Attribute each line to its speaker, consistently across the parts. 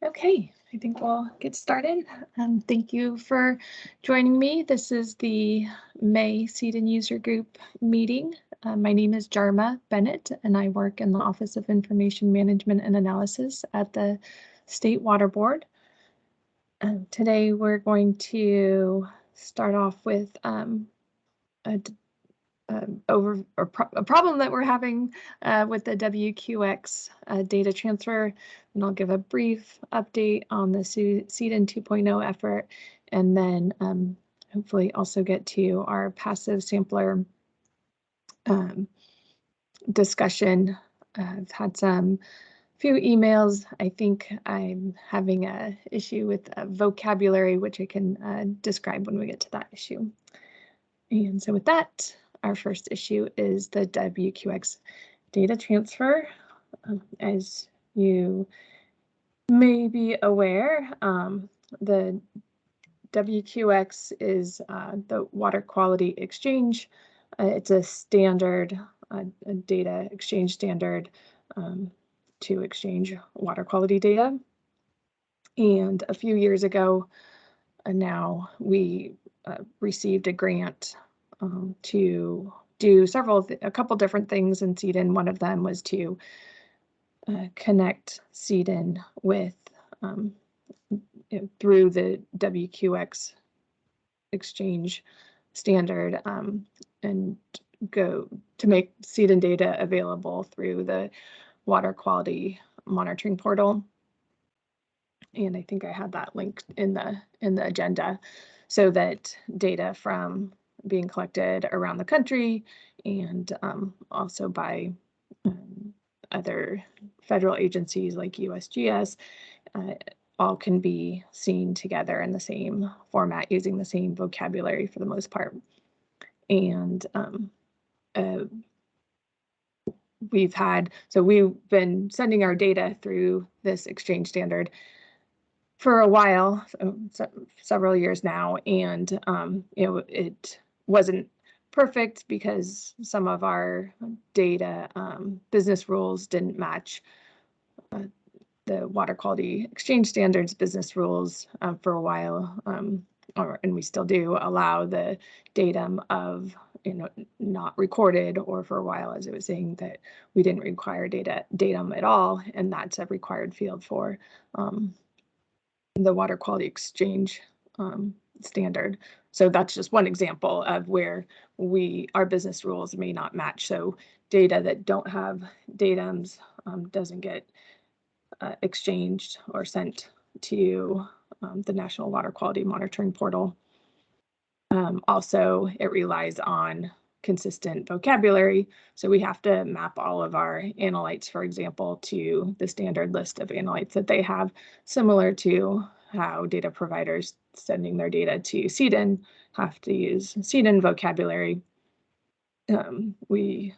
Speaker 1: Okay, I think we'll get started. Thank you for joining me. This is the May CEDEN User Group meeting. My name is Jarma Bennett, and I work in the Office of Information Management and Analysis at the State Water Board. Today, we're going to start off with a problem that we're having with the Wqx data transfer, and I'll give a brief update on the CEDEN 2.0 effort, and then hopefully also get to our passive sampler discussion. I've had few emails. I think I'm having an issue with vocabulary, which I can describe when we get to that issue. And so with that, our first issue is the Wqx data transfer. As you may be aware, the Wqx is the water quality exchange. It's a standard, a data exchange standard to exchange water quality data. And a few years ago, now we received a grant to do a couple different things in CEDEN. One of them was to connect CEDEN with through the Wqx exchange standard and go to make CEDEN data available through the water quality monitoring portal. And I think I had that linked in the agenda, so that data from being collected around the country and also by other federal agencies like USGS all can be seen together in the same format using the same vocabulary for the most part. And we've been sending our data through this exchange standard for a while, several years now, and it wasn't perfect because some of our data business rules didn't match the water quality exchange standards business rules for a while, and we still do allow the datum of not recorded, or for a while, as I was saying, that we didn't require datum at all, and that's a required field for the water quality exchange standard. So that's just one example of where our business rules may not match. So data that don't have datums doesn't get exchanged or sent to the National Water Quality Monitoring Portal. Also, it relies on consistent vocabulary. So we have to map all of our analytes, for example, to the standard list of analytes that they have, similar to how data providers sending their data to CEDEN have to use CEDEN vocabulary. We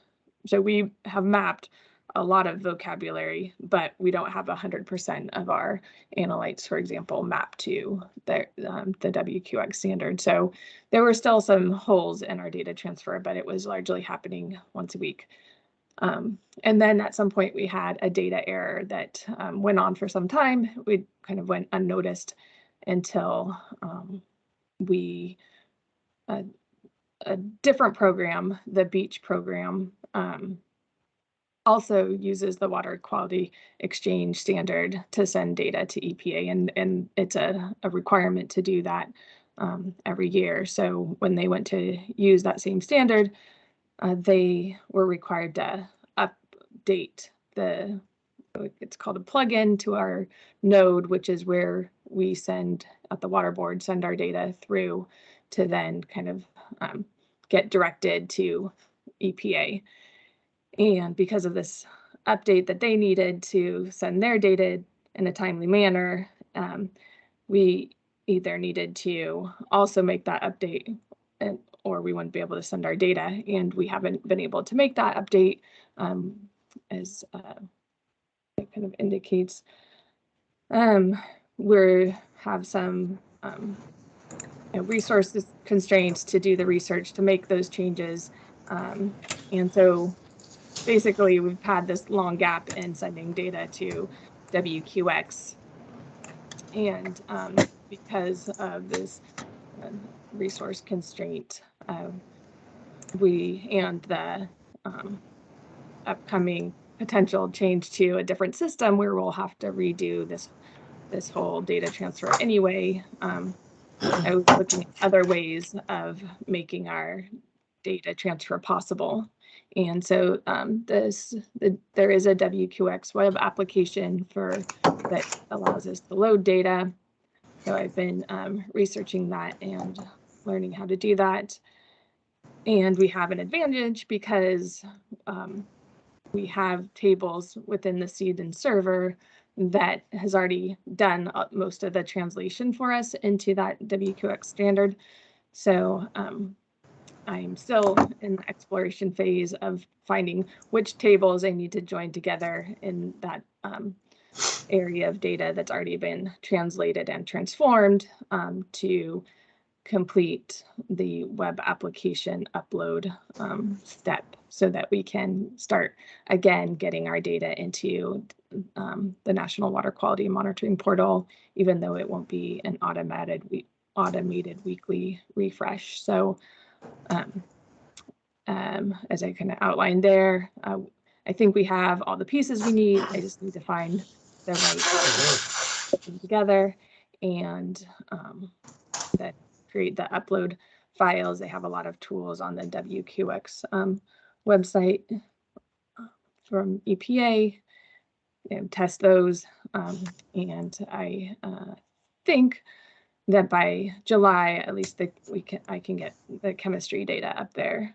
Speaker 1: have mapped a lot of vocabulary, but we don't have 100% of our analytes, for example, mapped to the Wqx standard. So there were still some holes in our data transfer, but it was largely happening once a week. And then at some point we had a data error that went on for some time. We kind of went unnoticed until a different program, the Beach program, also uses the water quality exchange standard to send data to EPA, and it's a requirement to do that every year. So when they went to use that same standard, they were required to update it's called a plugin to our node, which is where we send at the water board, send our data through to then kind of get directed to EPA. And because of this update that they needed to send their data in a timely manner, we either needed to also make that update, or we wouldn't be able to send our data. And we haven't been able to make that update, as it kind of indicates. We have some resources constraints to do the research to make those changes. And so basically, we've had this long gap in sending data to Wqx. And because of this resource constraint, we and the upcoming potential change to a different system where we'll have to redo this whole data transfer anyway. I was looking at other ways of making our data transfer possible. And so there is a Wqx web application that allows us to load data. So I've been researching that and learning how to do that. And we have an advantage because we have tables within the CEDEN server that has already done most of the translation for us into that Wqx standard. So I'm still in the exploration phase of finding which tables I need to join together in that area of data that's already been translated and transformed to complete the web application upload step so that we can start again getting our data into the National Water Quality Monitoring Portal, even though it won't be an automated weekly refresh. So as I kind of outlined there, I think we have all the pieces we need. I just need to find the right put them together and that create the upload files. They have a lot of tools on the Wqx website from EPA and test those. And I think that by July, at least I can get the chemistry data up there.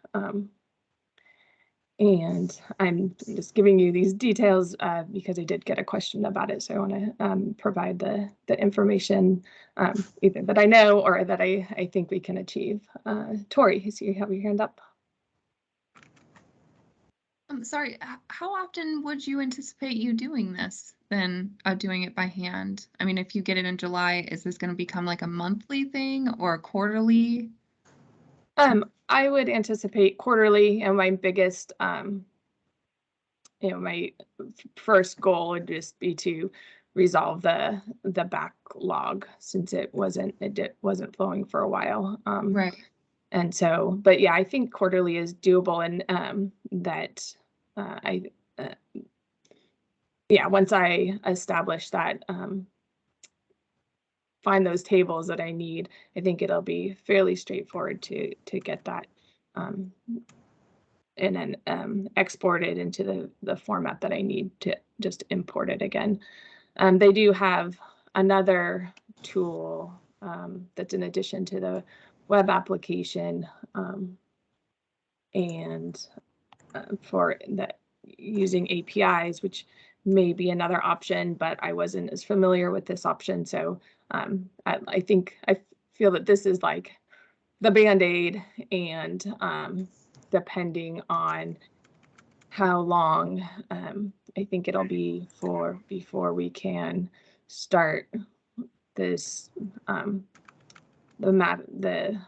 Speaker 1: And I'm just giving you these details because I did get a question about it. So I want to provide the information either that I know or that I think we can achieve. Tori, I see you have your hand up.
Speaker 2: I'm sorry, how often would you anticipate you doing this then, doing it by hand? I mean, if you get it in July, is this going to become like a monthly thing or a quarterly?
Speaker 1: I would anticipate quarterly, and my biggest, my first goal would just be to resolve the backlog since it wasn't flowing for a while.
Speaker 2: Right.
Speaker 1: And so, but yeah, I think quarterly is doable, and that once I establish that, find those tables that I need, I think it'll be fairly straightforward to get that and then export it into the format that I need to just import it again. They do have another tool that's in addition to the web application and for that using APIs, which may be another option, but I wasn't as familiar with this option. So I feel that this is like the Band-Aid, and depending on how long I think it'll be before we can start this the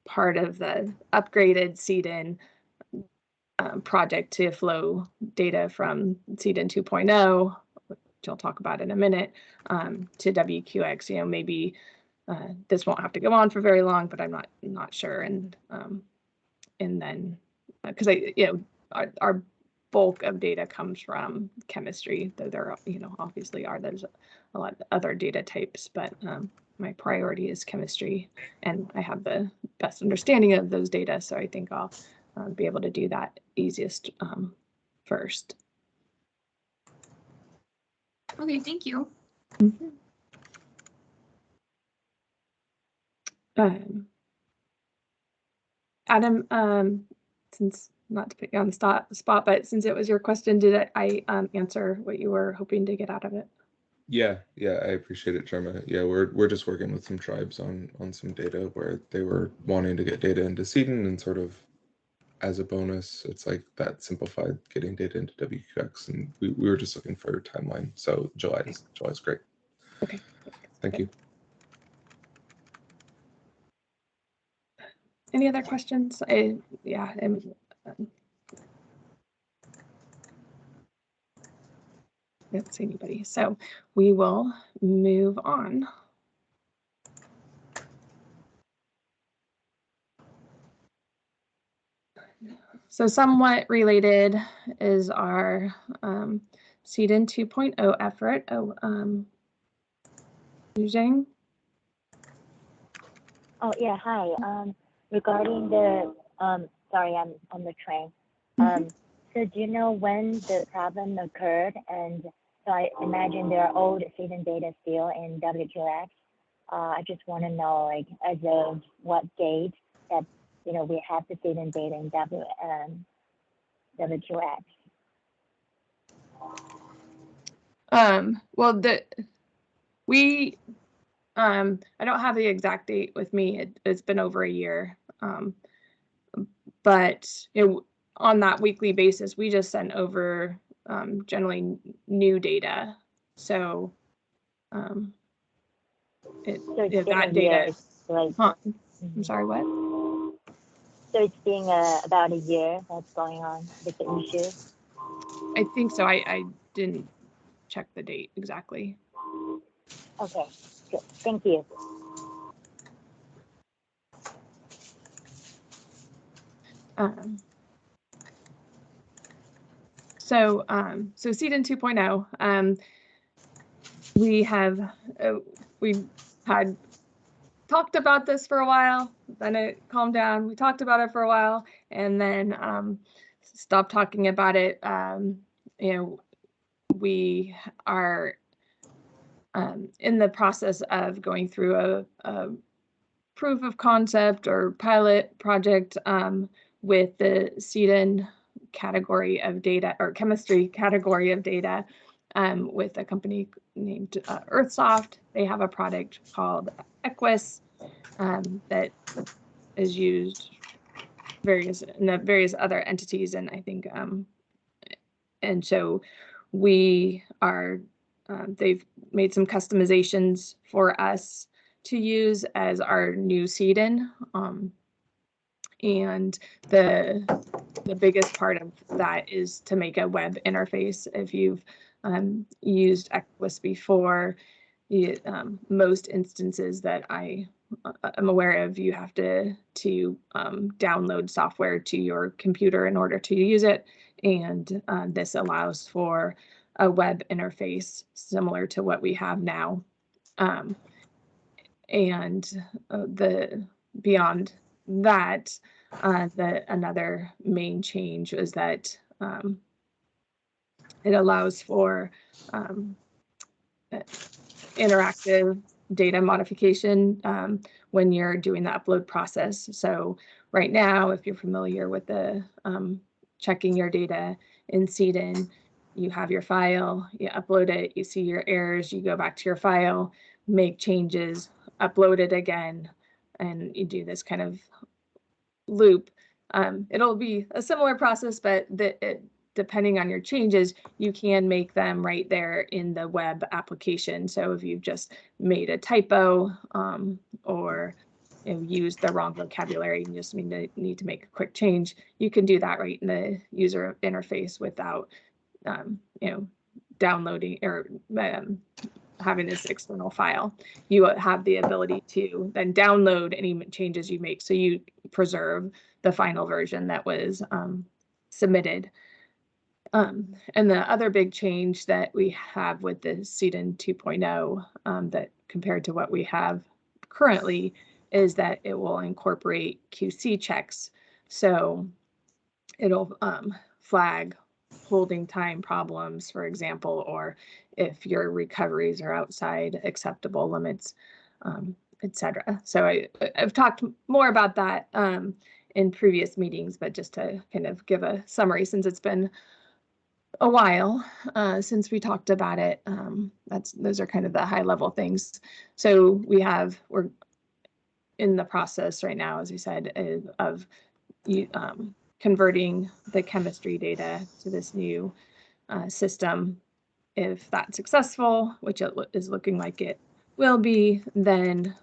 Speaker 1: part of the upgraded CEDEN project to flow data from CEDEN 2.0, which I'll talk about in a minute, to Wqx. Maybe this won't have to go on for very long, but I'm not sure. And then because our bulk of data comes from chemistry, though there obviously there's a lot of other data types, but my priority is chemistry, and I have the best understanding of those data, so I think I'll be able to do that easiest first.
Speaker 2: Okay, thank you.
Speaker 1: Mm-hmm. Adam, since not to put you on the spot, but since it was your question, did I answer what you were hoping to get out of it?
Speaker 3: Yeah, I appreciate it, Sharma. Yeah, we're just working with some tribes on some data where they were wanting to get data into CEDEN, and sort of as a bonus, it's like that simplified getting data into Wqx, and we were just looking for a timeline. So July's great.
Speaker 1: Okay.
Speaker 3: Thank you.
Speaker 1: Any other questions? I don't see anybody. So we will move on. So somewhat related is our CEDEN 2.0 effort. Yuzheng?
Speaker 4: Oh, yeah, hi. Regarding the, sorry, I'm on the train. So do you know when the problem occurred? And so I imagine there are old CEDEN data still in Wqx. I just want to know, like, as of what date that, you know, we have the CEDEN data in Wqx.
Speaker 1: Well, I don't have the exact date with me. It's been over a year. But on that weekly basis, we just sent over generally new data. So
Speaker 4: So it's been
Speaker 1: that
Speaker 4: a
Speaker 1: data.
Speaker 4: year, like,
Speaker 1: I'm sorry, what?
Speaker 4: So it's been about a year that's going on with the issue?
Speaker 1: I think so. I didn't check the date exactly.
Speaker 4: Okay, good. Thank you.
Speaker 1: So CEDEN 2.0, we had talked about this for a while, then it calmed down. We talked about it for a while, and then stopped talking about it. You know, we are in the process of going through a proof of concept or pilot project with the CEDEN category of data or chemistry category of data with a company named Earthsoft. They have a product called Wqx that is used in the various other entities, and I think and so we are they've made some customizations for us to use as our new CEDEN. And the biggest part of that is to make a web interface. If you've used Wqx before, most instances that I am aware of, you have to download software to your computer in order to use it. And this allows for a web interface similar to what we have now. And beyond that, another main change is that it allows for interactive data modification when you're doing the upload process. So right now, if you're familiar with the checking your data in CEDEN, you have your file, you upload it, you see your errors, you go back to your file, make changes, upload it again, and you do this kind of loop. It'll be a similar process, but depending on your changes, you can make them right there in the web application. So if you've just made a typo or used the wrong vocabulary and just need to make a quick change, you can do that right in the user interface without downloading or having this external file. You have the ability to then download any changes you make, so you preserve the final version that was submitted. And the other big change that we have with the CEDEN 2.0 that compared to what we have currently is that it will incorporate QC checks. So it'll flag holding time problems, for example, or if your recoveries are outside acceptable limits, etc. So I've talked more about that in previous meetings, but just to kind of give a summary, since it's been a while since we talked about it, those are kind of the high level things. So we're in the process right now, as we said, of converting the chemistry data to this new system. If that's successful, which it is looking like it will be, then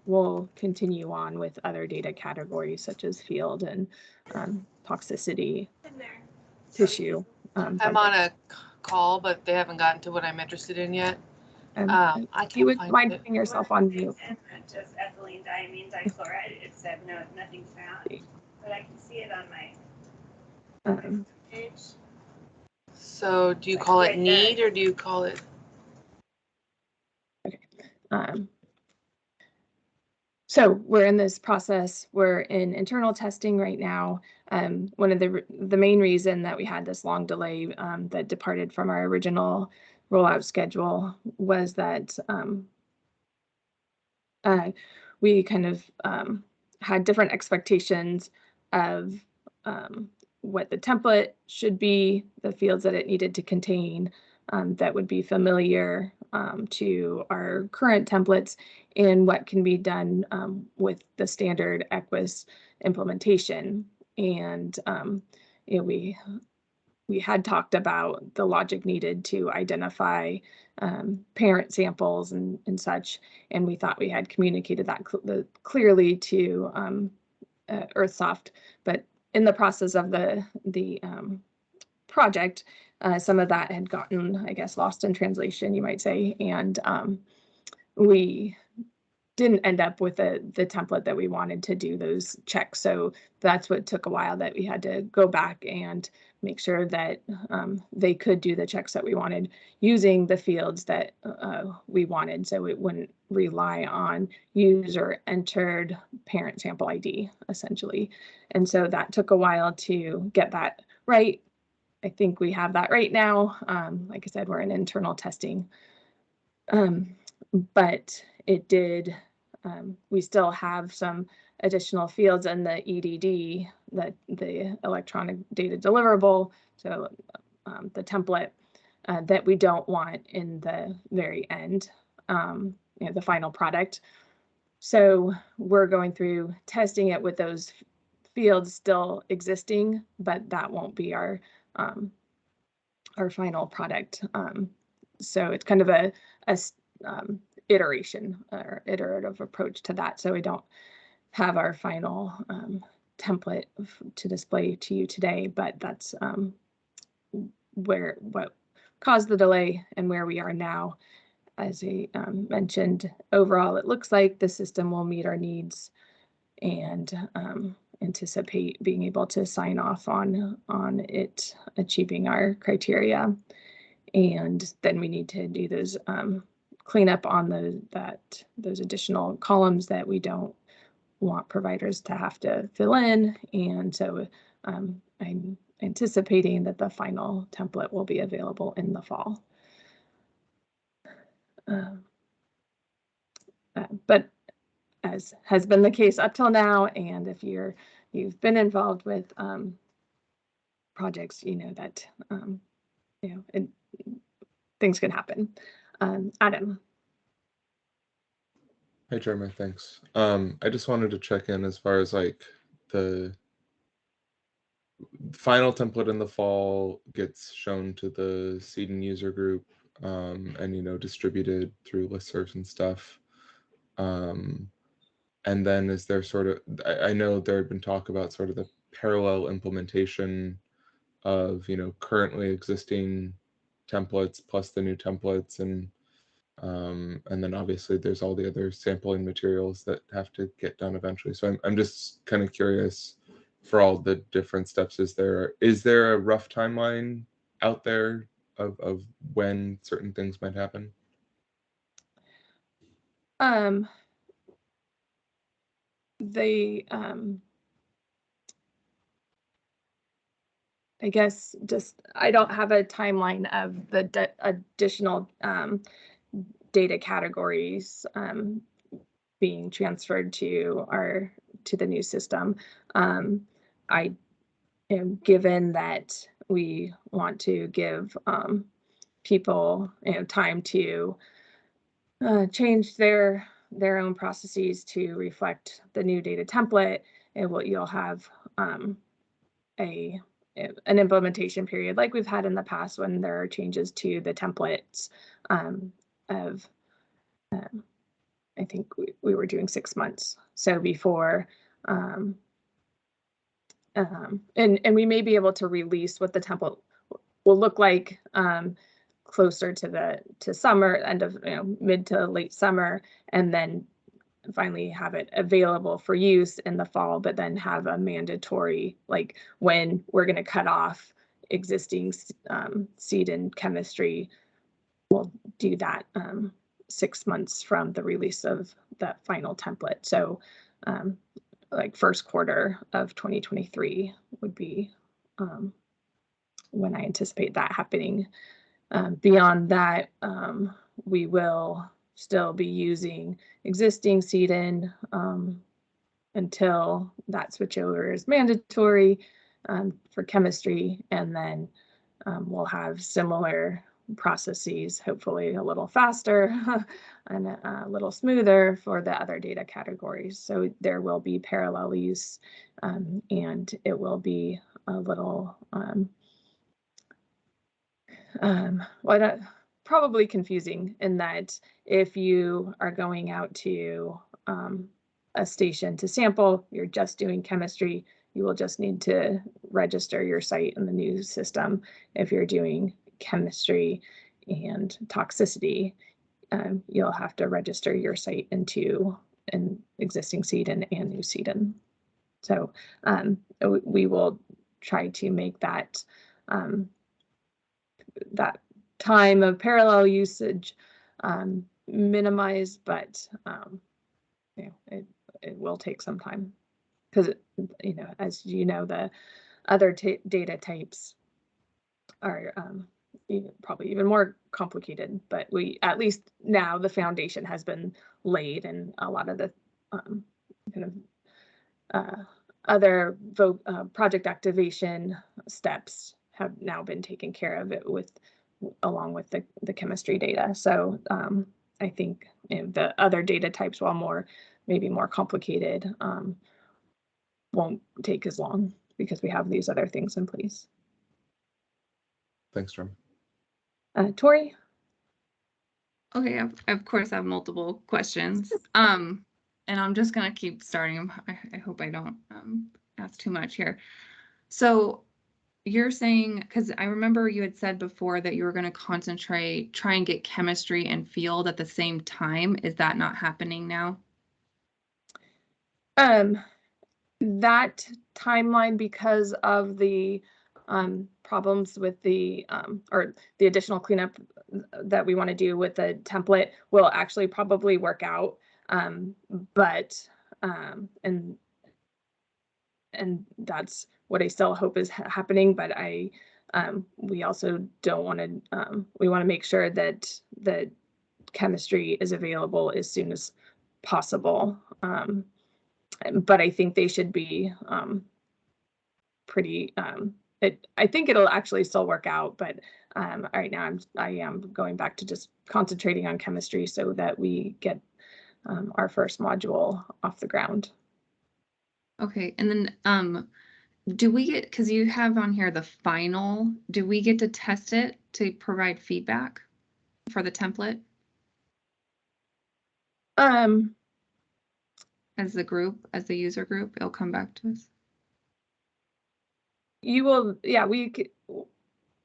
Speaker 1: we'll continue on with other data categories such as field and toxicity, tissue.
Speaker 5: I'm on a call, but they haven't gotten to what I'm interested in yet. I
Speaker 1: If you
Speaker 5: can't
Speaker 1: would
Speaker 5: find
Speaker 1: mind
Speaker 5: it.
Speaker 1: putting yourself on mute.
Speaker 6: Just ethylene diamine dichloride. It said no, nothing's found, but I can see it on my page.
Speaker 5: So do you call it need or do you call it?
Speaker 1: So we're in this process. We're in internal testing right now. One of the main reason that we had this long delay that departed from our original rollout schedule was that we kind of had different expectations of what the template should be, the fields that it needed to contain that would be familiar to our current templates, and what can be done with the standard Wqx implementation. And you know, we had talked about the logic needed to identify parent samples and such, and we thought we had communicated that clearly to Earthsoft. But in the process of the project, some of that had gotten, I guess, lost in translation, you might say, and we didn't end up with the template that we wanted to do those checks. So that's what took a while, that we had to go back and make sure that they could do the checks that we wanted using the fields that we wanted. So it wouldn't rely on user entered parent sample ID, essentially. And so that took a while to get that right. I think we have that right now. Like I said, we're in internal testing. But it did, we still have some additional fields in the EDD, the electronic data deliverable, so the template that we don't want in the very end, you know, the final product. So we're going through testing it with those fields still existing, but that won't be our final product. So it's kind of a iteration or iterative approach to that. So we don't have our final template to display to you today, but that's what caused the delay and where we are now. As I mentioned, overall, it looks like the system will meet our needs and anticipate being able to sign off on it achieving our criteria. And then we need to do those cleanup on those additional columns that we don't want providers to have to fill in. And so I'm anticipating that the final template will be available in the fall. But as has been the case up till now, and if you've been involved with projects, you know that you know things can happen. Adam.
Speaker 3: Hey, Jeremy, thanks. I just wanted to check in as far as like the final template in the fall gets shown to the CEDEN user group and, you know, distributed through listservs and stuff. And then is there sort of, I know there had been talk about sort of the parallel implementation of, you know, currently existing templates plus the new templates, and then obviously there's all the other sampling materials that have to get done eventually. So I'm just kind of curious, for all the different steps, is there a rough timeline out there of when certain things might happen?
Speaker 1: I guess just I don't have a timeline of the additional data categories being transferred to the new system. I am given that we want to give people, you know, time to change their own processes to reflect the new data template, and what you'll have an implementation period like we've had in the past when there are changes to the templates of I think we were doing 6 months. So before and we may be able to release what the template will look like closer to summer, end of mid to late summer, and then finally have it available for use in the fall, but then have a mandatory, like when we're going to cut off existing CEDEN chemistry, we'll do that 6 months from the release of that final template. So like first quarter of 2023 would be when I anticipate that happening. Beyond that, we will still be using existing CEDEN until that switchover is mandatory for chemistry, and then we'll have similar processes, hopefully a little faster and a little smoother for the other data categories. So there will be parallel use, and it will be a little probably confusing in that if you are going out to a station to sample, you're just doing chemistry, you will just need to register your site in the new system. If you're doing chemistry and toxicity, you'll have to register your site into an existing CEDEN and new CEDEN. So we will try to make that that time of parallel usage minimized, but it will take some time because as you know, the other data types are probably even more complicated, but we at least now the foundation has been laid, and a lot of the kind of other project activation steps have now been taken care of it along with the chemistry data. So I think the other data types, while maybe more complicated, won't take as long because we have these other things in place.
Speaker 3: Thanks, Jeremy.
Speaker 1: Tori?
Speaker 2: Okay, of course I have multiple questions. And I'm just gonna keep starting them. I hope I don't ask too much here. So you're saying, because I remember you had said before that you were going to try and get chemistry and field at the same time. Is that not happening now?
Speaker 1: That timeline, because of the problems with or the additional cleanup that we want to do with the template, will actually probably work out. But and that's what I still hope is happening. But we also don't want to. We want to make sure that the chemistry is available as soon as possible. But I think they should be pretty. I think it'll actually still work out. But right now I am going back to just concentrating on chemistry so that we get our first module off the ground.
Speaker 2: Okay, and then do we get, because you have on here the final, do we get to test it to provide feedback for the template? As the group, as the user group, it'll come back to us.
Speaker 1: You will, yeah,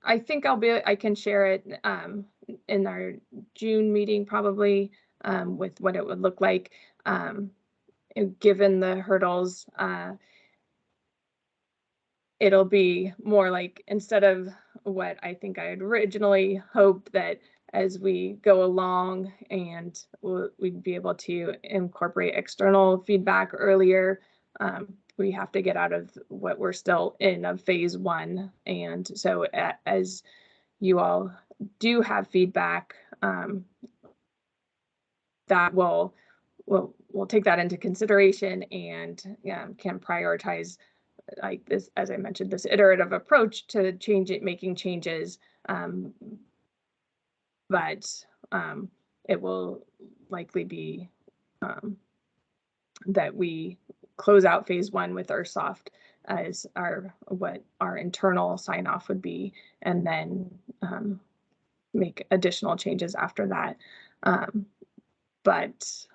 Speaker 1: I think I can share it in our June meeting probably with what it would look like. Given the hurdles, it'll be more like, instead of what I think I had originally hoped, that as we go along and we'd be able to incorporate external feedback earlier, we have to get out of what we're still in of phase 1. And so as you all do have feedback, that we'll take that into consideration and can prioritize, like this, as I mentioned, this iterative approach to making changes. But it will likely be that we close out phase 1 with our soft as what our internal sign off would be, and then make additional changes after that. But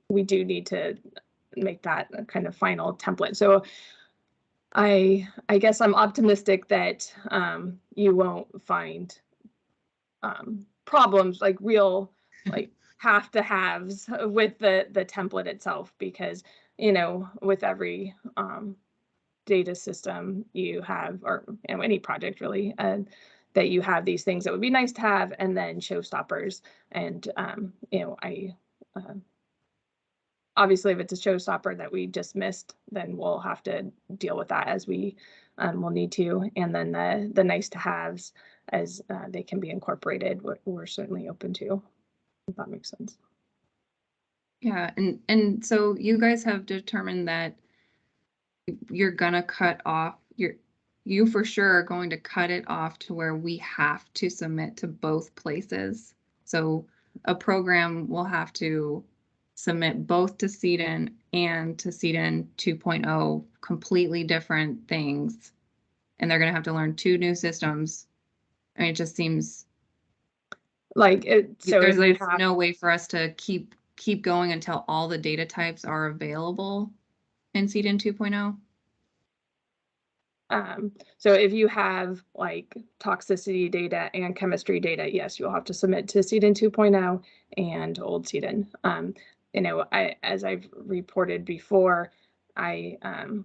Speaker 1: we do need to make that kind of final template. So I guess I'm optimistic that you won't find problems, like real, like have to haves with the template itself, because with every data system you have, or any project really, that you have these things that would be nice to have, and then showstoppers. And I obviously, if it's a showstopper that we just missed, then we'll have to deal with that as we will need to. And then the nice to haves, as they can be incorporated, we're certainly open to, if that makes sense.
Speaker 2: Yeah, and so you guys have determined that you're gonna cut off, you for sure are going to cut it off to where we have to submit to both places. So a program will have to submit both to CEDEN and to CEDEN 2.0, completely different things. And they're gonna have to learn 2 new systems. I mean, it just seems
Speaker 1: like it. So
Speaker 2: there's
Speaker 1: if we have,
Speaker 2: no way for us to keep going until all the data types are available in CEDEN 2.0.
Speaker 1: So if you have like toxicity data and chemistry data, yes, you'll have to submit to CEDEN 2.0 and old CEDEN. As I've reported before, the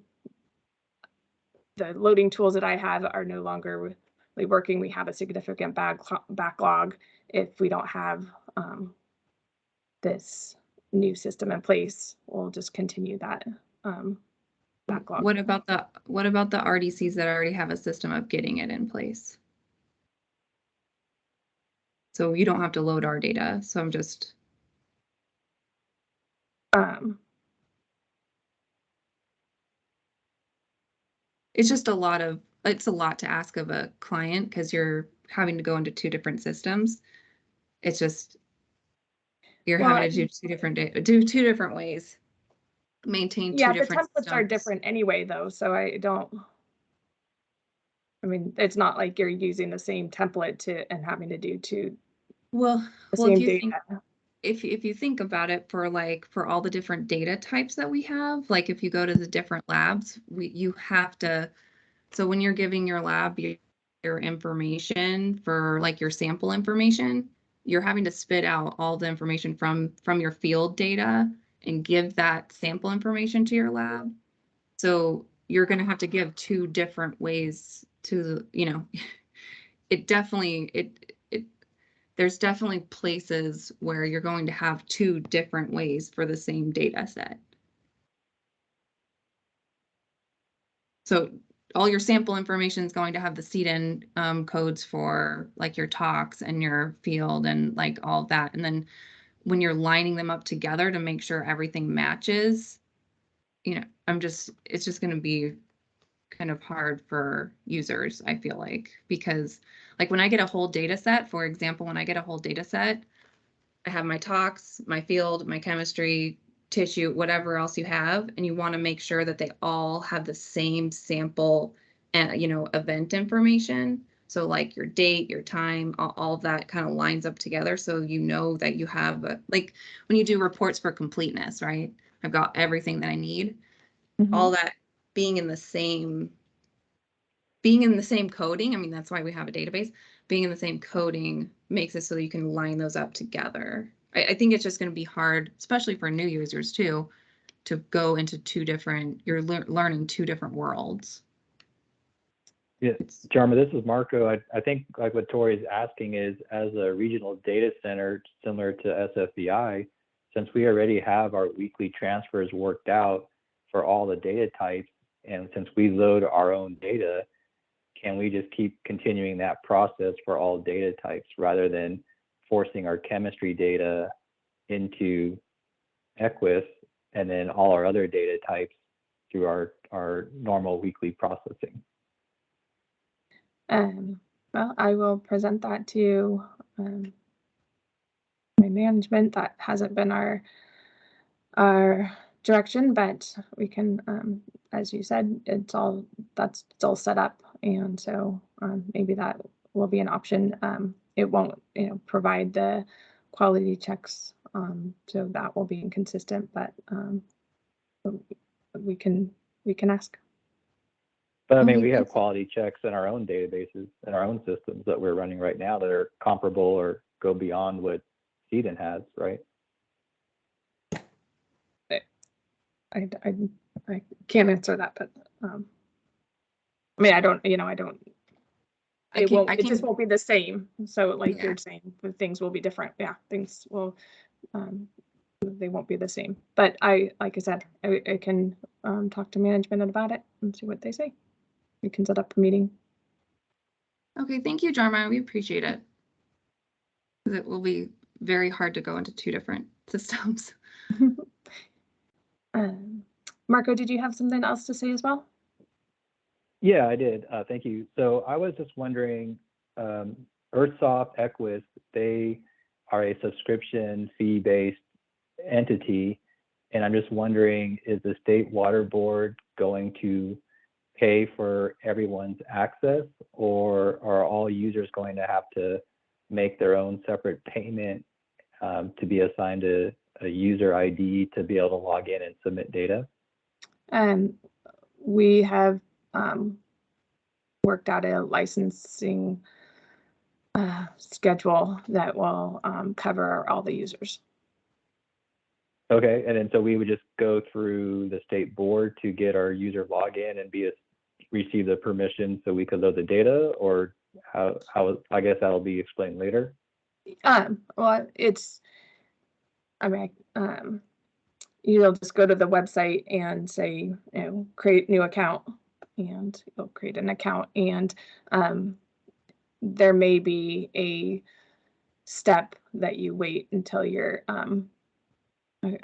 Speaker 1: loading tools that I have are no longer really working. We have a significant backlog if we don't have this new system in place. We'll just continue that backlog.
Speaker 2: What about the RDCs that already have a system of getting it in place? So you don't have to load our data. So I'm just it's just a lot to ask of a client, because you're having to go into 2 different systems. It's just you're having to do 2 different ways, maintain 2 different
Speaker 1: the templates are
Speaker 2: systems.
Speaker 1: different anyway, though, so I mean, it's not like you're using the same template and having to do
Speaker 2: Well,
Speaker 1: same data.
Speaker 2: If you think about it, for all the different data types that we have, like if you go to the different labs, you have to, so when you're giving your lab your information for like your sample information, you're having to spit out all the information from your field data and give that sample information to your lab. So you're going to have to give 2 different ways to, it definitely, there's definitely places where you're going to have 2 different ways for the same data set. So all your sample information is going to have the CEDEN codes for like your tox and your field and like all that. And then when you're lining them up together to make sure everything matches, it's just going to be kind of hard for users, I feel like, because like when I get a whole data set, for example, when I get a whole data set, I have my tox, my field, my chemistry, tissue, whatever else you have, and you want to make sure that they all have the same sample and event information. So like your date, your time, all of that kind of lines up together, so that you have like when you do reports for completeness, right? I've got everything that I need.
Speaker 1: Mm-hmm.
Speaker 2: All that being in the same coding. I mean, that's why we have a database. Being in the same coding makes it so that you can line those up together. I think it's just going to be hard, especially for new users too, to go into 2 different, you're learning 2 different worlds.
Speaker 7: Yeah, Jarma, this is Marco. I think like what Tori's asking is, as a regional data center similar to SFBI, since we already have our weekly transfers worked out for all the data types, and since we load our own data, can we just keep continuing that process for all data types rather than forcing our chemistry data into Wqx and then all our other data types through our normal weekly processing?
Speaker 1: Well, I will present that to my management. That hasn't been our direction, but we can, as you said, that's still set up, and so maybe that will be an option. It won't, provide the quality checks, so that will be inconsistent, but we can ask.
Speaker 7: But I mean,
Speaker 1: Okay,
Speaker 7: we have
Speaker 1: thanks.
Speaker 7: quality checks in our own databases, in our own systems that we're running right now that are comparable or go beyond what CEDEN has, right?
Speaker 1: I can't answer that, but I mean, I don't, I don't. It just won't be the same. So like
Speaker 2: Yeah.
Speaker 1: you're saying, the things will be different. Yeah, things will, they won't be the same. But like I said, I can talk to management about it and see what they say. We can set up a meeting.
Speaker 2: Okay, thank you, Jarma. We appreciate it. It will be very hard to go into two different systems.
Speaker 1: Marco, did you have something else to say as well?
Speaker 7: Yeah, I did. Thank you. So I was just wondering, Earthsoft, Wqx, they are a subscription fee-based entity, and I'm just wondering, is the State Water Board going to pay for everyone's access, or are all users going to have to make their own separate payment to be assigned a user ID to be able to log in and submit data?
Speaker 1: We have worked out a licensing schedule that will cover all the users.
Speaker 7: Okay, and then so we would just go through the state board to get our user login and receive the permission so we could load the data, or how I guess that'll be explained later.
Speaker 1: Well, I mean, you'll just go to the website and say, create new account, and you'll create an account, and there may be a step that you wait until your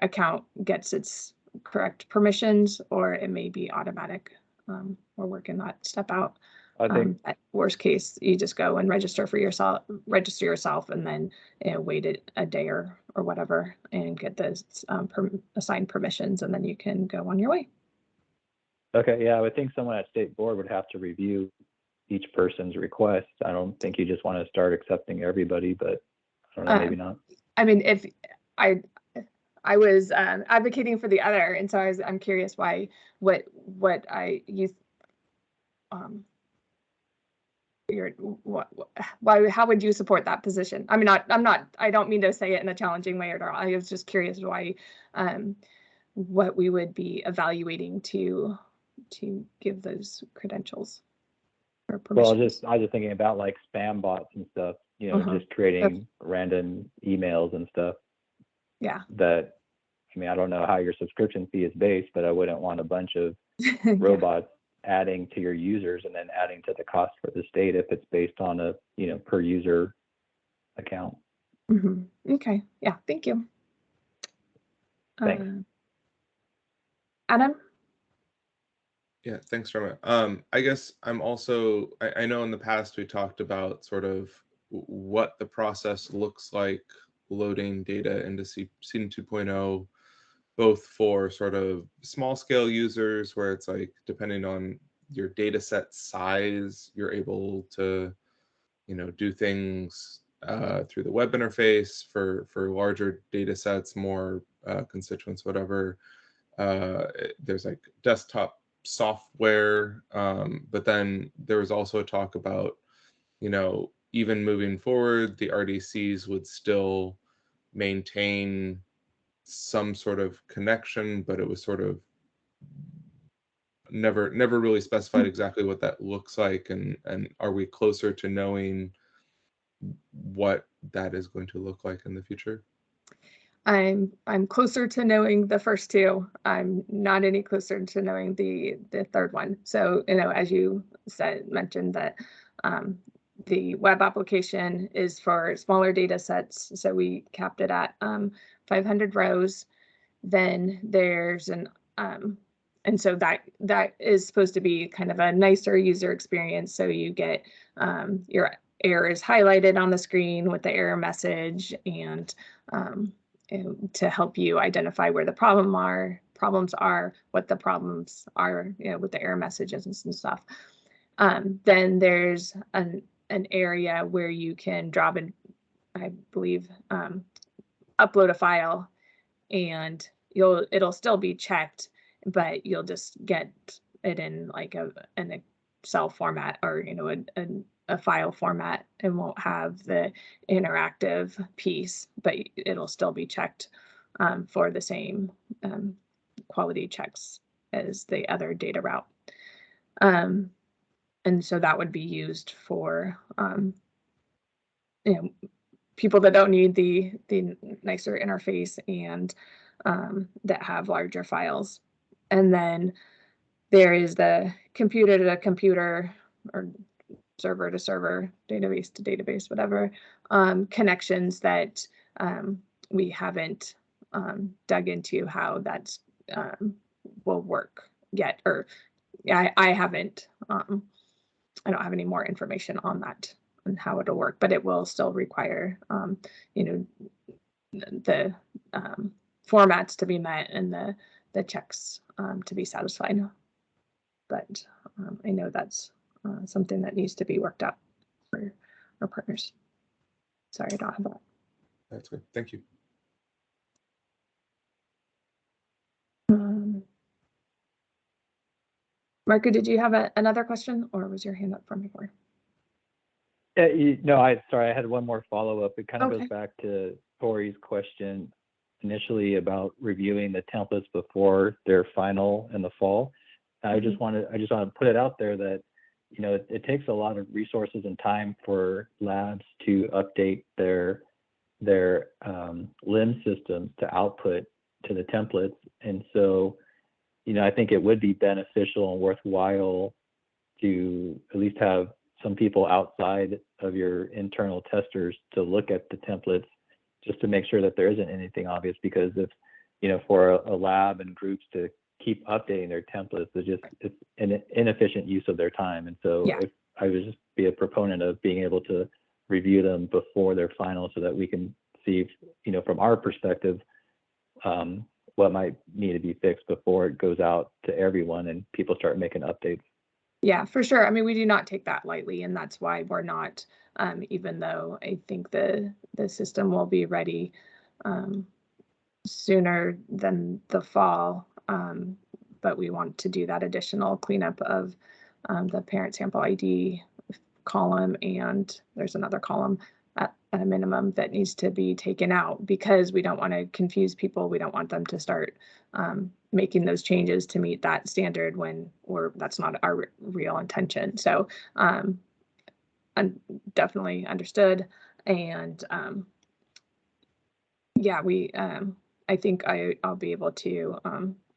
Speaker 1: account gets its correct permissions, or it may be automatic. We're working that step out.
Speaker 7: I think
Speaker 1: At worst case, you just go and register yourself, and then wait a day or whatever, and get those assigned permissions, and then you can go on your way.
Speaker 7: okay, yeah, I would think someone at state board would have to review each person's request. I don't think you just want to start accepting everybody, but I don't know, maybe not.
Speaker 1: I mean, if I was advocating for the other, and so I'm curious why what how would you support that position? I mean, I don't mean to say it in a challenging way at all. I was just curious why what we would be evaluating to give those credentials or permissions.
Speaker 7: Well, I was just thinking about like spam bots and stuff, just creating random emails and stuff.
Speaker 1: Yeah.
Speaker 7: That, I mean, I don't know how your subscription fee is based, but I wouldn't want a bunch of
Speaker 1: Yeah.
Speaker 7: robots adding to your users and then adding to the cost for the state if it's based on a, per user account.
Speaker 1: Okay. Yeah. Thank you.
Speaker 7: Thanks.
Speaker 1: Adam?
Speaker 3: Yeah, thanks, Sharma. I guess I'm also, I know in the past we talked about sort of what the process looks like loading data into CEDEN 2.0, both for sort of small scale users where it's like, depending on your data set size, you're able to, do things through the web interface. For larger data sets, more constituents, whatever. There's like desktop software, but then there was also talk about, even moving forward, the RDCs would still maintain some sort of connection, but it was sort of never really specified exactly what that looks like, and are we closer to knowing what that is going to look like in the future?
Speaker 1: I'm closer to knowing the first two. I'm not any closer to knowing the third one. So, as you mentioned that the web application is for smaller data sets. So we capped it at 500 rows. Then there's and so that is supposed to be kind of a nicer user experience. So you get your errors highlighted on the screen with the error message, and to help you identify where the problems are, what the problems are, with the error messages and some stuff. Then there's an area where you can drop in, I believe, upload a file, and it'll still be checked, but you'll just get it in like cell format or, you know, a file format, and won't have the interactive piece, but it'll still be checked for the same quality checks as the other data route. And so that would be used for, you know, people that don't need the nicer interface and that have larger files. And then there is the computer to computer or server to server, database to database, whatever, connections that we haven't dug into how that will work yet. Or I haven't, I don't have any more information on that, on how it'll work, but it will still require, you know, the formats to be met and the checks to be satisfied. But I know that's something that needs to be worked out for our partners. Sorry, I don't have that.
Speaker 3: That's good. Thank you.
Speaker 1: Marco, did you have another question, or was your hand up from before?
Speaker 7: No, sorry, I had one more follow-up. It kind of
Speaker 1: Okay.
Speaker 7: goes back to Tori's question initially about reviewing the templates before their final in the fall. I just want to put it out there that, you know, it takes a lot of resources and time for labs to update their LIMS systems to output to the templates. And so, you know, I think it would be beneficial and worthwhile to at least have some people outside of your internal testers to look at the templates just to make sure that there isn't anything obvious, because if, you know, for a lab and groups to keep updating their templates, it's an inefficient use of their time. And so
Speaker 1: Yeah.
Speaker 7: if I would just be a proponent of being able to review them before they're final so that we can see, if, you know, from our perspective, what might need to be fixed before it goes out to everyone and people start making updates.
Speaker 1: Yeah, for sure. I mean, we do not take that lightly, and that's why we're not, even though I think the system will be ready sooner than the fall, but we want to do that additional cleanup of the parent sample ID column, and there's another column at a minimum that needs to be taken out, because we don't want to confuse people. We don't want them to start making those changes to meet that standard when that's not our real intention. So definitely understood. And yeah, I think I'll be able to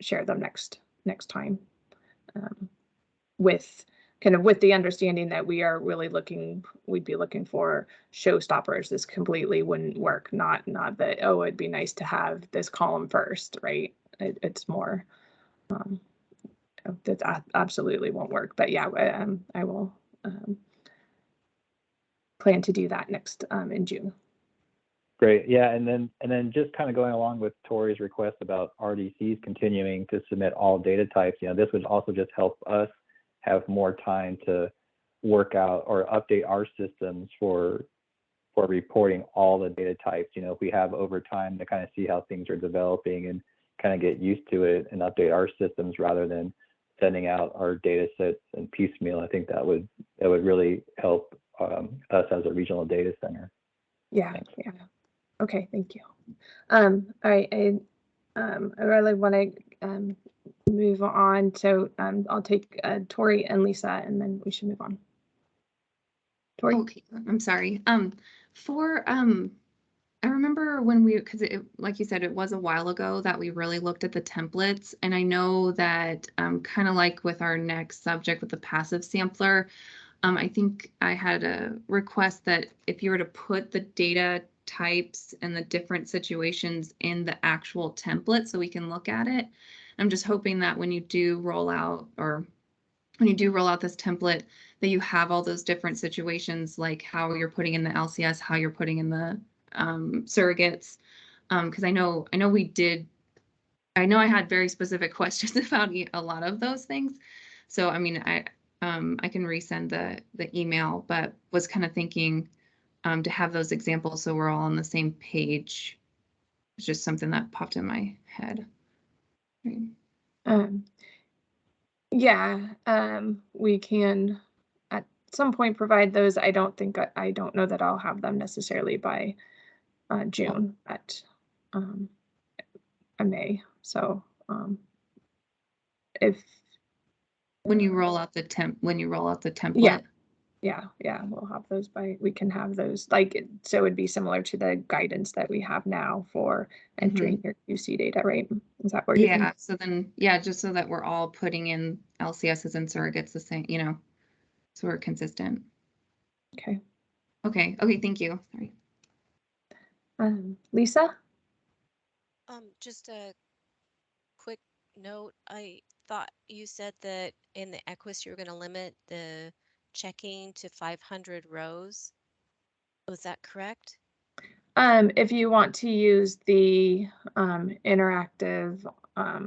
Speaker 1: share them next time with the understanding that we'd be looking for showstoppers. This completely wouldn't work. Not that, oh, it'd be nice to have this column first, right? It's more that absolutely won't work. But yeah, I will plan to do that next in June.
Speaker 7: Great. Yeah, and then just kind of going along with Tori's request about RDCs continuing to submit all data types, you know, this would also just help us have more time to work out or update our systems for reporting all the data types. You know, if we have over time to kind of see how things are developing and kind of get used to it and update our systems rather than sending out our data sets in piecemeal, I think that would really help us as a regional data center.
Speaker 1: Yeah.
Speaker 7: Thanks.
Speaker 1: Yeah. Okay. Thank you. All right. I really want to move on. So I'll take Tori and Lisa, and then we should move on. Tori?
Speaker 2: Okay, I'm sorry. I remember when because like you said, it was a while ago that we really looked at the templates, and I know that kind of like with our next subject with the passive sampler, I think I had a request that if you were to put the data types and the different situations in the actual template so we can look at it. I'm just hoping that when you do roll out this template, that you have all those different situations, like how you're putting in the LCS, how you're putting in the surrogates. Because I know I had very specific questions about a lot of those things. So I mean, I can resend the email, but was kind of thinking to have those examples so we're all on the same page. It's just something that popped in my head. Right.
Speaker 1: Yeah, we can at some point provide those. I don't know that I'll have them necessarily by June, but I may. So if
Speaker 2: When you roll out the template.
Speaker 1: yeah, we'll have those we can have those so it would be similar to the guidance that we have now for entering your QC data, right? Is that what you're thinking?
Speaker 2: Yeah, so then, just so that we're all putting in LCSs and surrogates the same, so we're consistent.
Speaker 1: Okay.
Speaker 2: Okay, thank you. Sorry.
Speaker 1: Lisa?
Speaker 8: Just a quick note. I thought you said that in the Equus you were going to limit the checking to 500 rows. Was that correct?
Speaker 1: If you want to use the interactive
Speaker 8: Yeah.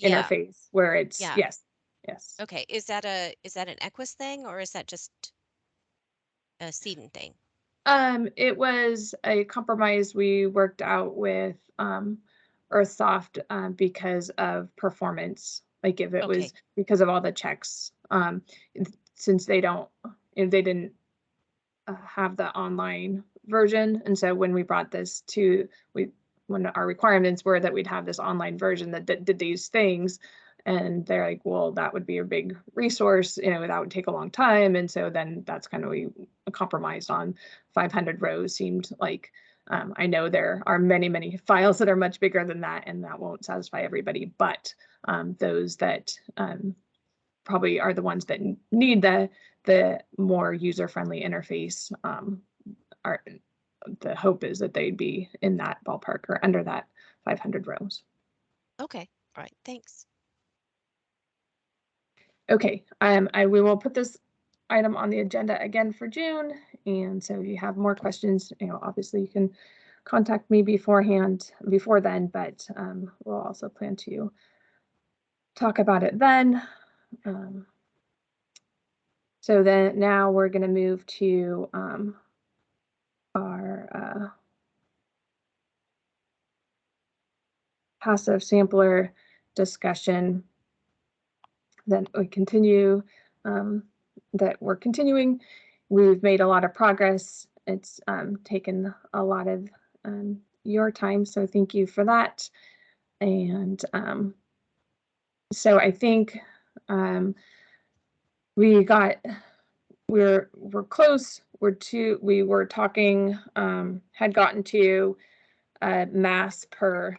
Speaker 1: interface where it's
Speaker 8: Yeah.
Speaker 1: yes.
Speaker 8: Okay. Is that an Equus thing, or is that just a CEDEN thing?
Speaker 1: It was a compromise we worked out with Earthsoft because of performance. Like if it was because of all the checks, since they didn't have the online version, and so when we brought this when our requirements were that we'd have this online version that did these things, and they're like, well, that would be a big resource, that would take a long time, and so then that's kind of we compromised on 500 rows. Seemed like I know there are many files that are much bigger than that, and that won't satisfy everybody, but those that probably are the ones that need the more user-friendly interface are the hope is that they'd be in that ballpark or under that 500 rows.
Speaker 8: Okay. All right. Thanks.
Speaker 1: Okay. We will put this item on the agenda again for June. And so if you have more questions, obviously you can contact me before then, but we'll also plan to talk about it then. So then now we're going to move to our passive sampler discussion. Then we continue, that we're continuing. We've made a lot of progress. It's taken a lot of your time, so thank you for that. And so I think we're close. We were talking, had gotten to a mass per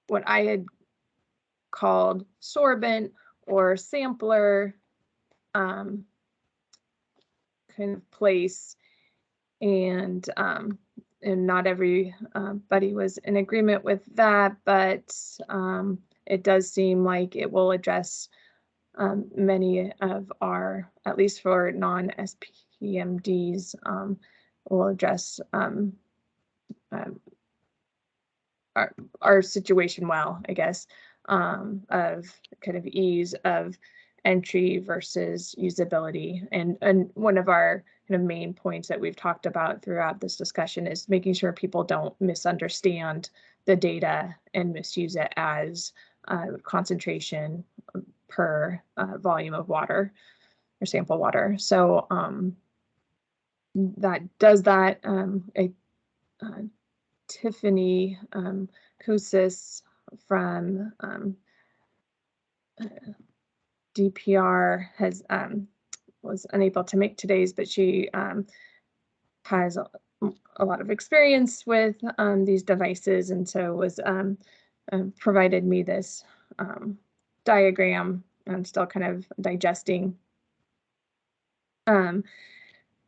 Speaker 1: what I had called sorbent or sampler kind of place, and not everybody was in agreement with that, but it does seem like it will address many of our, at least for non-SPMDs, will address our situation well, I guess, of kind of ease of entry versus usability. And one of our kind of main points that we've talked about throughout this discussion is making sure people don't misunderstand the data and misuse it as concentration per volume of water or sample water. So Tiffany Kusis from DPR was unable to make today's, but she has a lot of experience with these devices, and so was provided me this diagram. I'm still kind of digesting.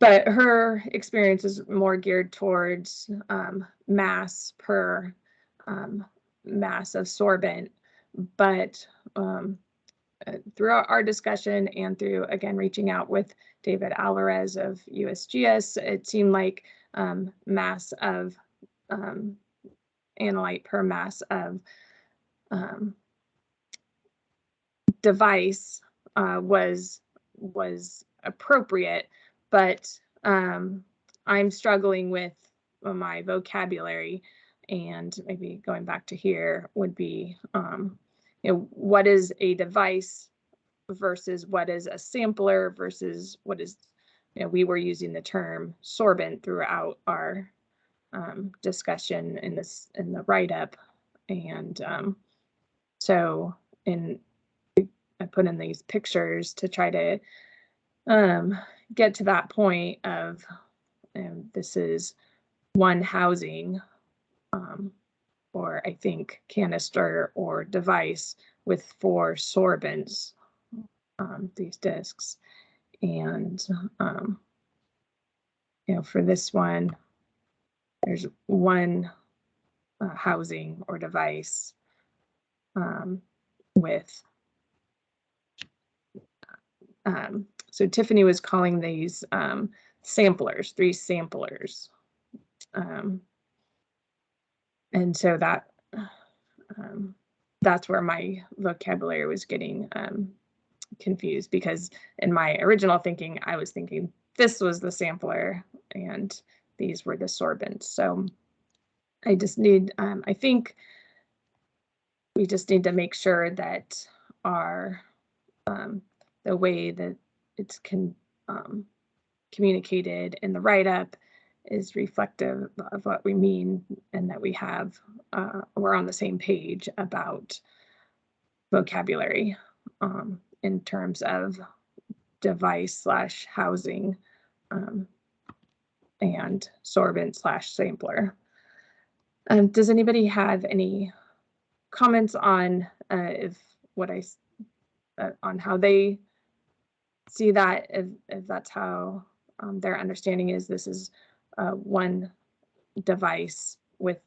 Speaker 1: But her experience is more geared towards mass per mass of sorbent. But throughout our discussion and through, again, reaching out with David Alvarez of USGS, it seemed like mass of analyte per mass of device was appropriate, but I'm struggling with my vocabulary and maybe going back to here would be, what is a device versus what is a sampler versus what is, we were using the term sorbent throughout our discussion in the write-up. And so I put in these pictures to try to get to that point of this is one housing, or I think canister or device with 4 sorbents, these discs. And for this one, there's one housing or device with so Tiffany was calling these samplers, 3 samplers. And so that's where my vocabulary was getting confused, because in my original thinking, I was thinking this was the sampler and these were the sorbents. So I just need, I think we just need to make sure that our, the way that it's communicated in the write-up is reflective of what we mean, and that we have, we're on the same page about vocabulary in terms of device / housing and sorbent / sampler. Does anybody have any comments on on how they see that, if that's how their understanding is? This is one device with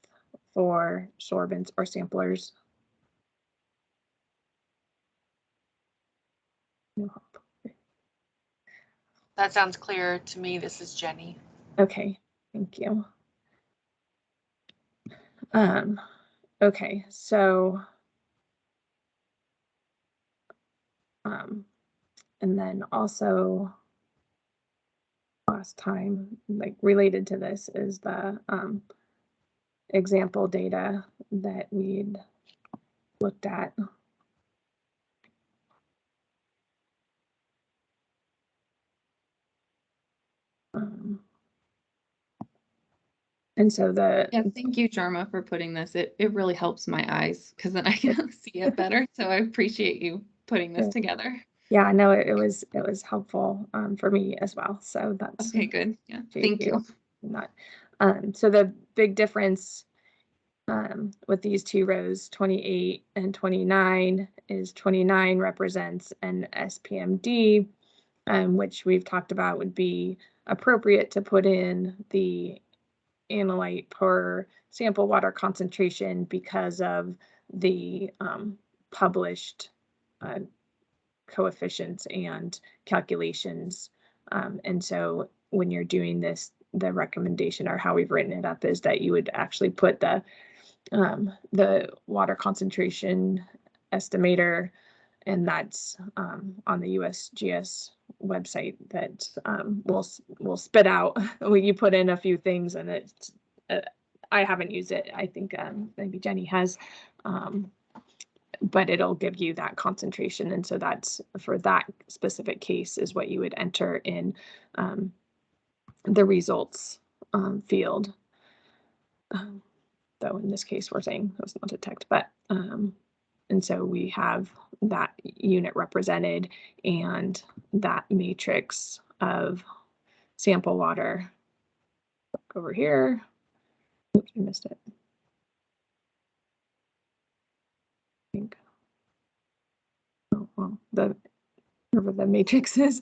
Speaker 1: 4 sorbents or samplers.
Speaker 5: That sounds clear to me. This is Jenny.
Speaker 1: Okay, thank you. Okay, so and then also last time, like related to this, is the example data that we'd looked at. And so
Speaker 2: thank you, Jarma, for putting this. It really helps my eyes, because then I can see it better. So I appreciate you putting this together.
Speaker 1: Yeah, no, it was helpful for me as well. So that's
Speaker 2: okay. Good. Yeah. Thank you.
Speaker 1: Not so the big difference with these 2 rows, 28 and 29, is 29 represents an SPMD, which we've talked about would be appropriate to put in the analyte per sample water concentration because of the published coefficients and calculations. And so when you're doing this, the recommendation, or how we've written it up, is that you would actually put the water concentration estimator, and that's on the USGS website, that will spit out when you put in a few things, and it's I haven't used it. I think maybe Jenny has, but it'll give you that concentration. And so that's, for that specific case, is what you would enter in the results field. Though in this case, we're saying it was not detect, but and so we have that unit represented, and that matrix of sample water. Look over here. Oops, I missed it. I think. Oh, well, whatever the matrix is,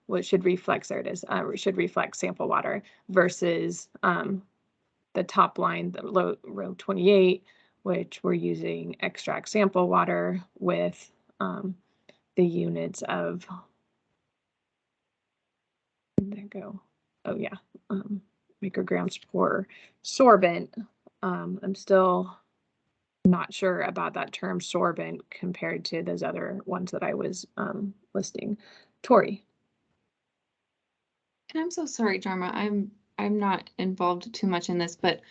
Speaker 1: what should reflect, there it is, it should reflect sample water versus the top line, the row 28, which we're using extract sample water with the units of, there you go. Oh yeah, micrograms per sorbent. I'm still not sure about that term sorbent compared to those other ones that I was listing. Tori.
Speaker 2: And I'm so sorry, Jarma. I'm not involved too much in this, but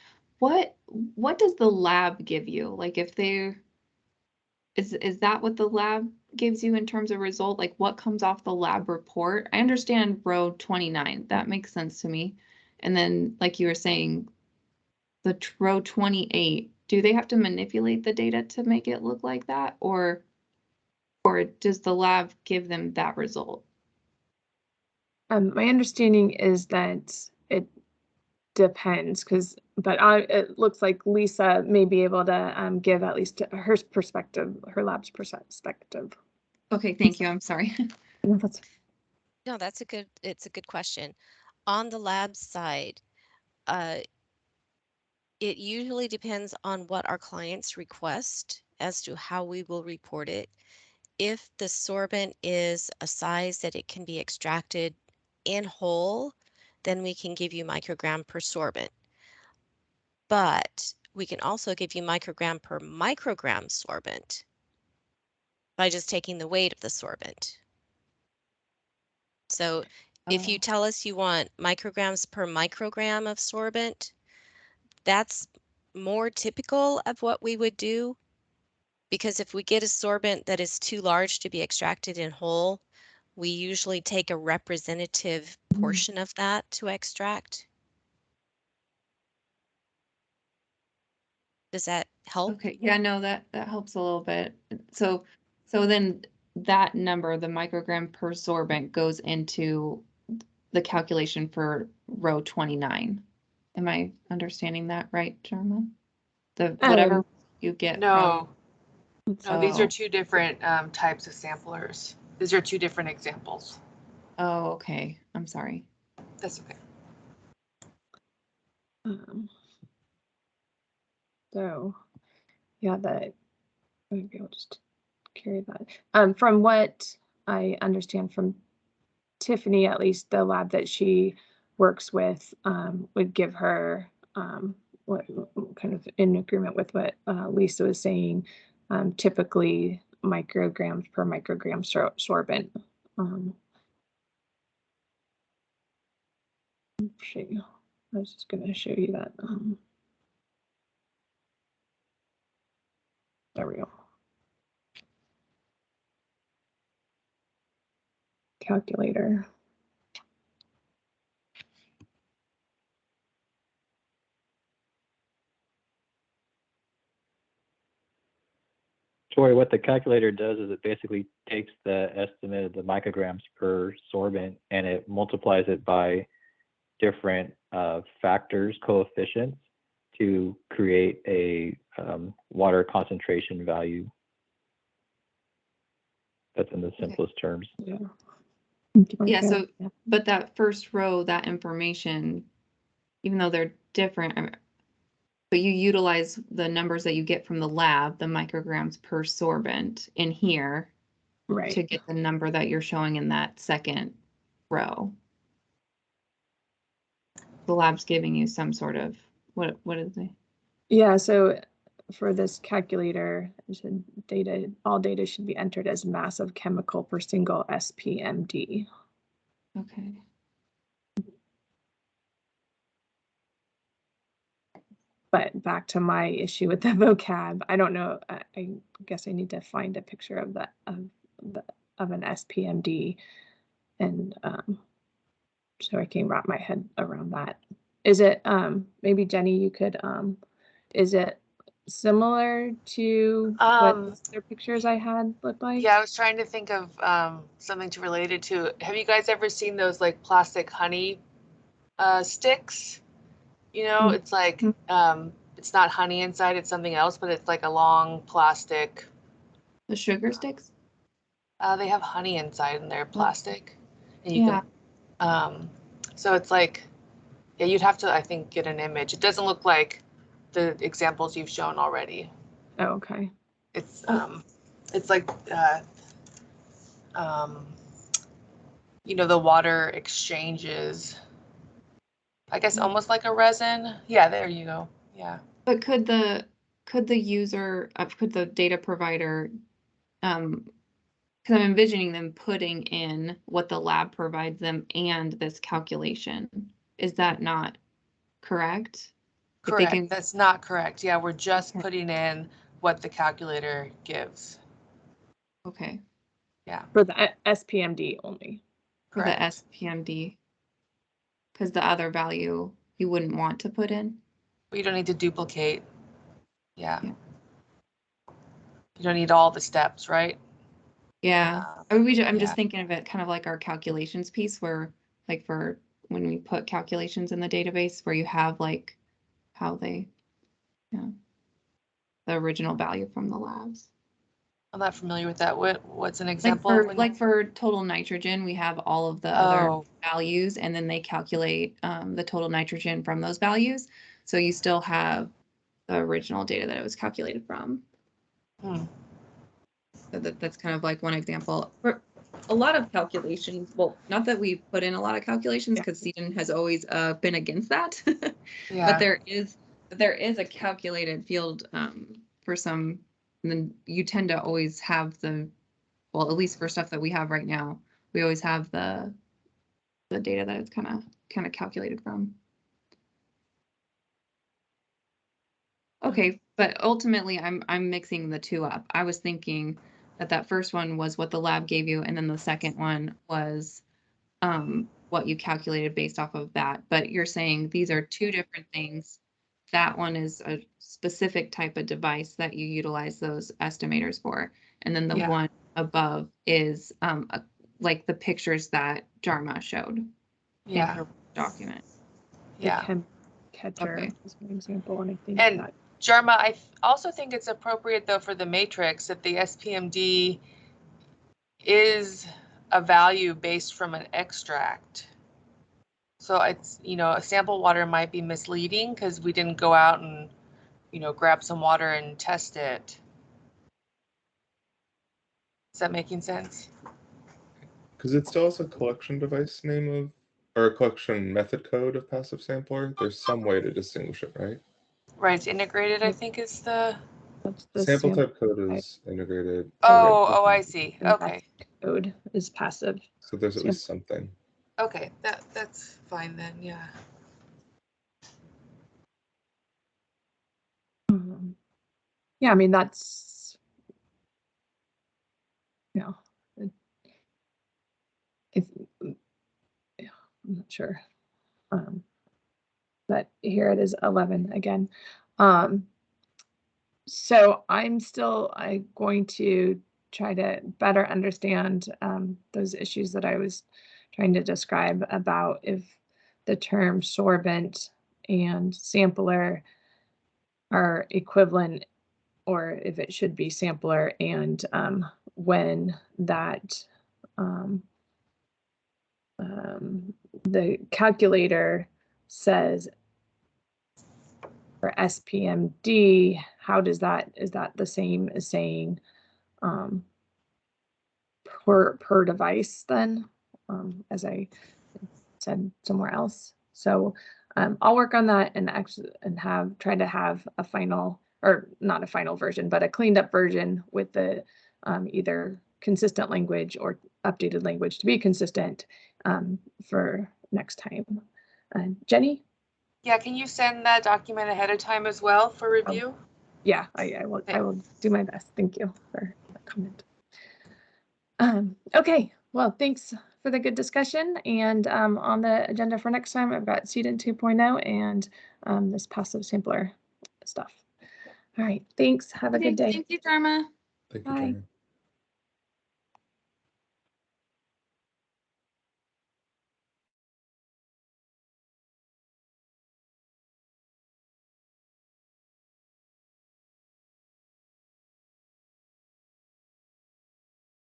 Speaker 2: what does the lab give you? Like if they're, is that what the lab gives you in terms of result? Like what comes off the lab report? I understand row 29. That makes sense to me. And then like you were saying, the row 28, do they have to manipulate the data to make it look like that? Or does the lab give them that result?
Speaker 1: My understanding is that it depends, but it looks like Lisa may be able to give at least her perspective, her lab's perspective.
Speaker 2: Okay, thank you. I'm sorry.
Speaker 1: No, that's
Speaker 8: No, it's a good question. On the lab side, it usually depends on what our clients request as to how we will report it. If the sorbent is a size that it can be extracted in whole, then we can give you microgram per sorbent. But we can also give you microgram per microgram sorbent by just taking the weight of the sorbent. So if you tell us you want micrograms per microgram of sorbent, that's more typical of what we would do. Because if we get a sorbent that is too large to be extracted in whole, we usually take a representative portion of that to extract. Does that help?
Speaker 2: Okay, yeah, no, that helps a little bit. So then that number, the microgram per sorbent, goes into the calculation for row 29. Am I understanding that right, Jarma? The whatever you get
Speaker 5: No,
Speaker 2: from.
Speaker 5: no, these are
Speaker 2: Oh,
Speaker 5: two different types of samplers. These are two different examples.
Speaker 2: oh, okay. I'm sorry.
Speaker 5: That's okay.
Speaker 1: So yeah, maybe I'll just carry that. From what I understand from Tiffany, at least the lab that she works with would give her what kind of in agreement with what Lisa was saying, typically micrograms per microgram sorbent. I was just going to show you that. There we go. Calculator.
Speaker 7: Tori, what the calculator does is it basically takes the estimate of the micrograms per sorbent and it multiplies it by different factors, coefficients, to create a water concentration value. That's in the simplest terms.
Speaker 1: Yeah.
Speaker 2: Yeah, so, but that first row, that information, even though they're different, but you utilize the numbers that you get from the lab, the micrograms per sorbent in here,
Speaker 1: right,
Speaker 2: to get the number that you're showing in that second row. The lab's giving you some sort of, what is it?
Speaker 1: Yeah, so for this calculator, all data should be entered as mass of chemical per single SPMD.
Speaker 2: Okay.
Speaker 1: But back to my issue with the vocab, I don't know. I guess I need to find a picture of that of an SPMD, and so I can wrap my head around that. Is it maybe Jenny, you could is it similar to what their pictures I had looked like?
Speaker 5: Yeah, I was trying to think of something to relate it to. Have you guys ever seen those like plastic honey sticks? You know, it's like it's not honey inside, it's something else, but it's like a long plastic.
Speaker 2: The sugar sticks?
Speaker 5: They have honey inside and they're plastic. And you
Speaker 2: Yeah.
Speaker 5: can, so it's like, yeah, you'd have to, I think, get an image. It doesn't look like the examples you've shown already.
Speaker 1: Oh, okay.
Speaker 5: It's like, you know, the water exchanges, I guess almost like a resin. Yeah, there you go. Yeah.
Speaker 2: But could the user, could the data provider, because I'm envisioning them putting in what the lab provides them and this calculation. Is that not correct? If they
Speaker 5: Correct.
Speaker 2: can,
Speaker 5: That's not correct. Yeah, we're just
Speaker 2: Okay.
Speaker 5: putting in what the calculator gives.
Speaker 2: okay,
Speaker 5: Yeah,
Speaker 1: For the SPMD only.
Speaker 2: for the
Speaker 5: correct.
Speaker 2: SPMD, because the other value you wouldn't want to put in.
Speaker 5: But you don't need to duplicate. Yeah.
Speaker 2: Yeah.
Speaker 5: You don't need all the steps, right?
Speaker 2: Yeah, I'm
Speaker 5: yeah.
Speaker 2: just thinking of it kind of like our calculations piece where like for when we put calculations in the database where you have like how they, yeah, the original value from the labs.
Speaker 5: I'm not familiar with that. What's an
Speaker 2: Like
Speaker 5: example?
Speaker 2: for
Speaker 5: of when
Speaker 2: like for total nitrogen, we have all of the other
Speaker 5: Oh,
Speaker 2: values and then they calculate the total nitrogen from those values. So you still have the original data that it was calculated from.
Speaker 5: hmm.
Speaker 2: So that's kind of like one example. For a lot of calculations, well, not that we put in a lot of calculations because CEDEN has always been against that.
Speaker 5: Yeah.
Speaker 2: But there is a calculated field for some, and then you tend to always have the, well, at least for stuff that we have right now, we always have the data that it's kind of calculated from. Okay, but ultimately I'm mixing the two up. I was thinking that first one was what the lab gave you, and then the second one was what you calculated based off of that. But you're saying these are two different things. That one is a specific type of device that you utilize those estimators for. And then the
Speaker 5: Yeah.
Speaker 2: one above is like the pictures that Jarma showed in
Speaker 5: Yeah.
Speaker 2: her document.
Speaker 1: The
Speaker 5: Yeah.
Speaker 1: chem catcher
Speaker 2: Okay.
Speaker 1: is an example, and I think
Speaker 5: And
Speaker 1: that
Speaker 5: Jarma, I also think it's appropriate though for the matrix that the SPMD is a value based from an extract. So it's, a sample water might be misleading because we didn't go out and, grab some water and test it. Is that making sense?
Speaker 3: Because it still has a collection device name of, or a collection method code of passive sampler. There's some way to distinguish it, right?
Speaker 5: Right, it's integrated, I think is the.
Speaker 1: that's the
Speaker 3: Sample
Speaker 1: sample
Speaker 3: type code is integrated.
Speaker 5: Oh, I see.
Speaker 1: and
Speaker 5: Okay.
Speaker 1: code is passive.
Speaker 3: So there's at least
Speaker 1: Sample.
Speaker 3: something.
Speaker 5: Okay, that's fine then, yeah.
Speaker 1: Yeah, I mean that's if yeah, I'm not sure. But here it is 11 again. So I'm going to try to better understand those issues that I was trying to describe about if the term sorbent and sampler are equivalent or if it should be sampler and when that the calculator says for SPMD, is that the same as saying per device then, as I said somewhere else? So I'll work on that and try to have a final, or not a final version, but a cleaned up version with the either consistent language or updated language to be consistent for next time. Jenny?
Speaker 5: Yeah, can you send that document ahead of time as well for review?
Speaker 1: Yeah, I will do my best. Thank you for the comment. Okay, well, thanks for the good discussion. And on the agenda for next time, I've got CEDEN 2.0 and this passive sampler stuff. All right, thanks. Have a good day.
Speaker 2: Thank you, Dharma.
Speaker 3: Thank you,
Speaker 1: Bye.
Speaker 3: Jeremy.